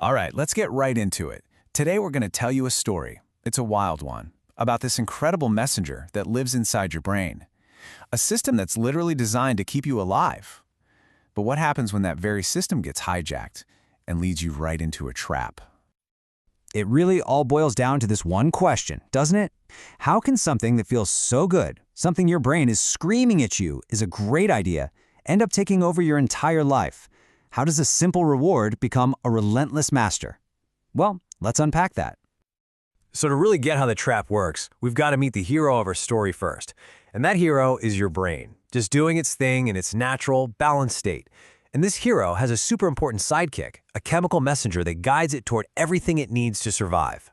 All right, let's get right into it. Today we're going to tell you a story. It's a wild one, about this incredible messenger that lives inside your brain. A system that's literally designed to keep you alive. But what happens when that very system gets hijacked and leads you right into a trap? It really all boils down to this one question, doesn't it? How can something that feels so good, something your brain is screaming at you is a great idea, end up taking over your entire life? How does a simple reward become a relentless master? Well, let's unpack that. So to really get how the trap works, we've got to meet the hero of our story first. And that hero is your brain, just doing its thing in its natural, balanced state. And this hero has a super important sidekick, a chemical messenger that guides it toward everything it needs to survive.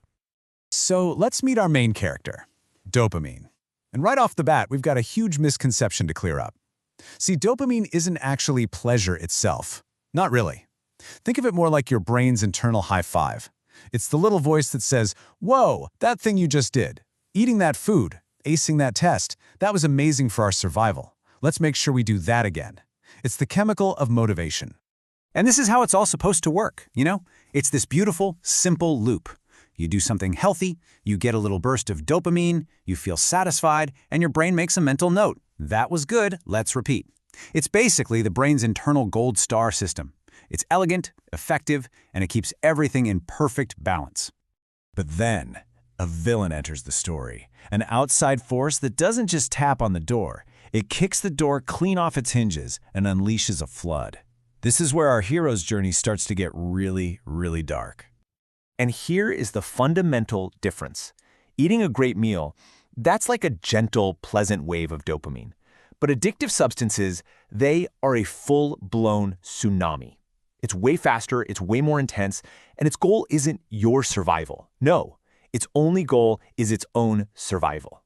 So let's meet our main character, dopamine. And right off the bat, we've got a huge misconception to clear up. See, dopamine isn't actually pleasure itself. Not really. Think of it more like your brain's internal high five. It's the little voice that says, "Whoa, that thing you just did. Eating that food, acing that test, that was amazing for our survival. Let's make sure we do that again." It's the chemical of motivation. And this is how it's all supposed to work, you know? It's this beautiful, simple loop. You do something healthy, you get a little burst of dopamine, you feel satisfied, and your brain makes a mental note. That was good, let's repeat. It's basically the brain's internal gold star system. It's elegant, effective, and it keeps everything in perfect balance. But then, a villain enters the story. An outside force that doesn't just tap on the door. It kicks the door clean off its hinges and unleashes a flood. This is where our hero's journey starts to get really, really dark. And here is the fundamental difference. Eating a great meal, that's like a gentle, pleasant wave of dopamine. But addictive substances, they are a full-blown tsunami. It's way faster, it's way more intense, and its goal isn't your survival. No, its only goal is its own survival.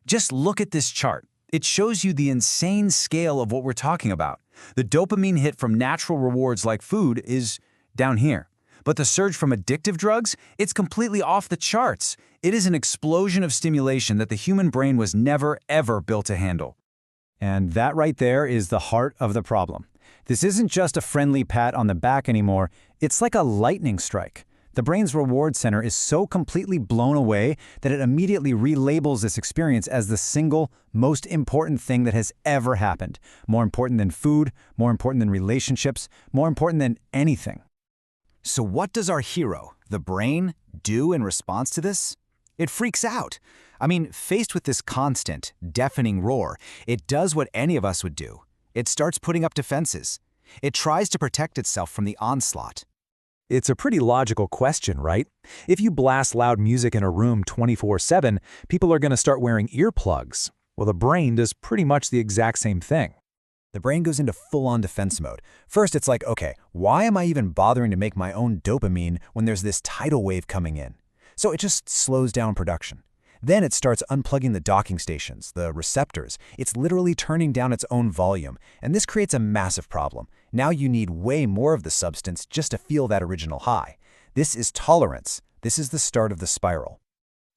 Just look at this chart. It shows you the insane scale of what we're talking about. The dopamine hit from natural rewards like food is down here. But the surge from addictive drugs, it's completely off the charts. It is an explosion of stimulation that the human brain was never, ever built to handle. And that right there is the heart of the problem. This isn't just a friendly pat on the back anymore. It's like a lightning strike. The brain's reward center is so completely blown away that it immediately relabels this experience as the single most important thing that has ever happened. More important than food, more important than relationships, more important than anything. So what does our hero, the brain, do in response to this? It freaks out. I mean, faced with this constant, deafening roar, it does what any of us would do. It starts putting up defenses. It tries to protect itself from the onslaught. It's a pretty logical question, right? If you blast loud music in a room 24/7, people are going to start wearing earplugs. Well, the brain does pretty much the exact same thing. The brain goes into full-on defense mode. First, it's like, okay, why am I even bothering to make my own dopamine when there's this tidal wave coming in? So it just slows down production. Then it starts unplugging the docking stations, the receptors. It's literally turning down its own volume, and this creates a massive problem. Now you need way more of the substance just to feel that original high. This is tolerance. This is the start of the spiral.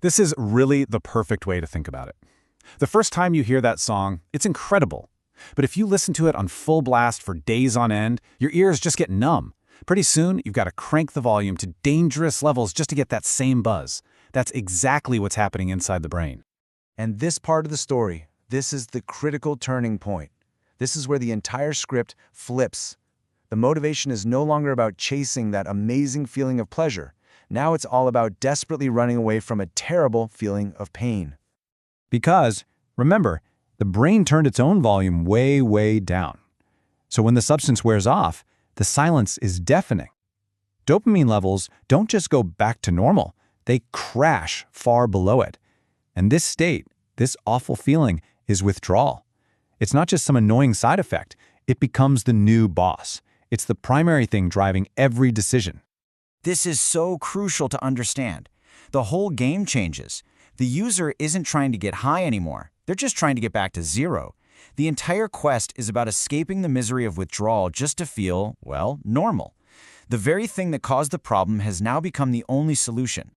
This is really the perfect way to think about it. The first time you hear that song, it's incredible. But if you listen to it on full blast for days on end, your ears just get numb. Pretty soon, you've got to crank the volume to dangerous levels just to get that same buzz. That's exactly what's happening inside the brain. And this part of the story, this is the critical turning point. This is where the entire script flips. The motivation is no longer about chasing that amazing feeling of pleasure. Now it's all about desperately running away from a terrible feeling of pain. Because, remember, the brain turned its own volume way, way down. So when the substance wears off, the silence is deafening. Dopamine levels don't just go back to normal, they crash far below it. And this state, this awful feeling, is withdrawal. It's not just some annoying side effect, it becomes the new boss. It's the primary thing driving every decision. This is so crucial to understand. The whole game changes. The user isn't trying to get high anymore. They're just trying to get back to zero. The entire quest is about escaping the misery of withdrawal just to feel, well, normal. The very thing that caused the problem has now become the only solution.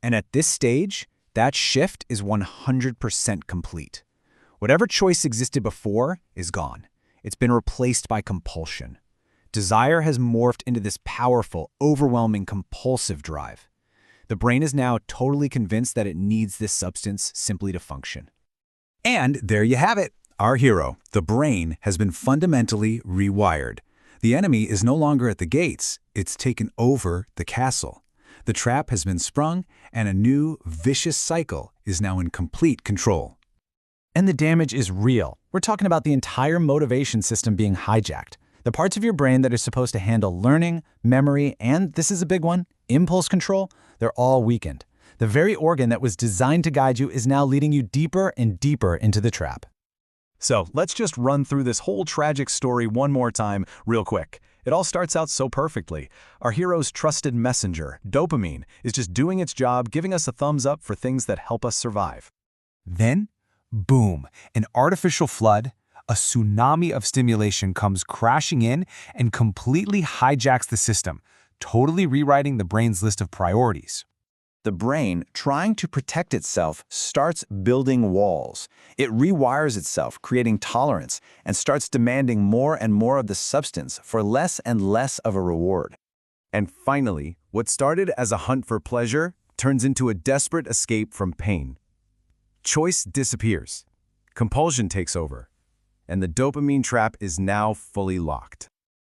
And at this stage, that shift is 100% complete. Whatever choice existed before is gone. It's been replaced by compulsion. Desire has morphed into this powerful, overwhelming, compulsive drive. The brain is now totally convinced that it needs this substance simply to function. And there you have it. Our hero, the brain, has been fundamentally rewired. The enemy is no longer at the gates, it's taken over the castle. The trap has been sprung, and a new, vicious cycle is now in complete control. And the damage is real. We're talking about the entire motivation system being hijacked. The parts of your brain that are supposed to handle learning, memory, and, this is a big one, impulse control, they're all weakened. The very organ that was designed to guide you is now leading you deeper and deeper into the trap. So let's just run through this whole tragic story one more time real quick. It all starts out so perfectly. Our hero's trusted messenger, dopamine, is just doing its job, giving us a thumbs up for things that help us survive. Then, boom, an artificial flood, a tsunami of stimulation comes crashing in and completely hijacks the system, totally rewriting the brain's list of priorities. The brain, trying to protect itself, starts building walls. It rewires itself, creating tolerance, and starts demanding more and more of the substance for less and less of a reward. And finally, what started as a hunt for pleasure turns into a desperate escape from pain. Choice disappears. Compulsion takes over. And the dopamine trap is now fully locked.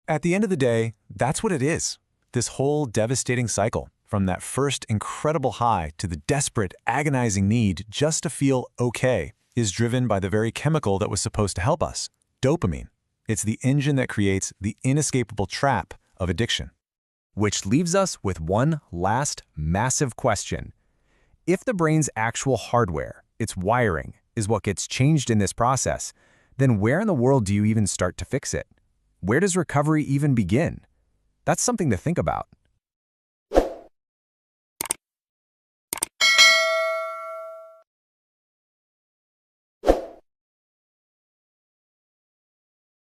At the end of the day, that's what it is. This whole devastating cycle, from that first incredible high to the desperate, agonizing need just to feel okay, is driven by the very chemical that was supposed to help us, dopamine. It's the engine that creates the inescapable trap of addiction. Which leaves us with one last massive question. If the brain's actual hardware, its wiring, is what gets changed in this process, then where in the world do you even start to fix it? Where does recovery even begin? That's something to think about.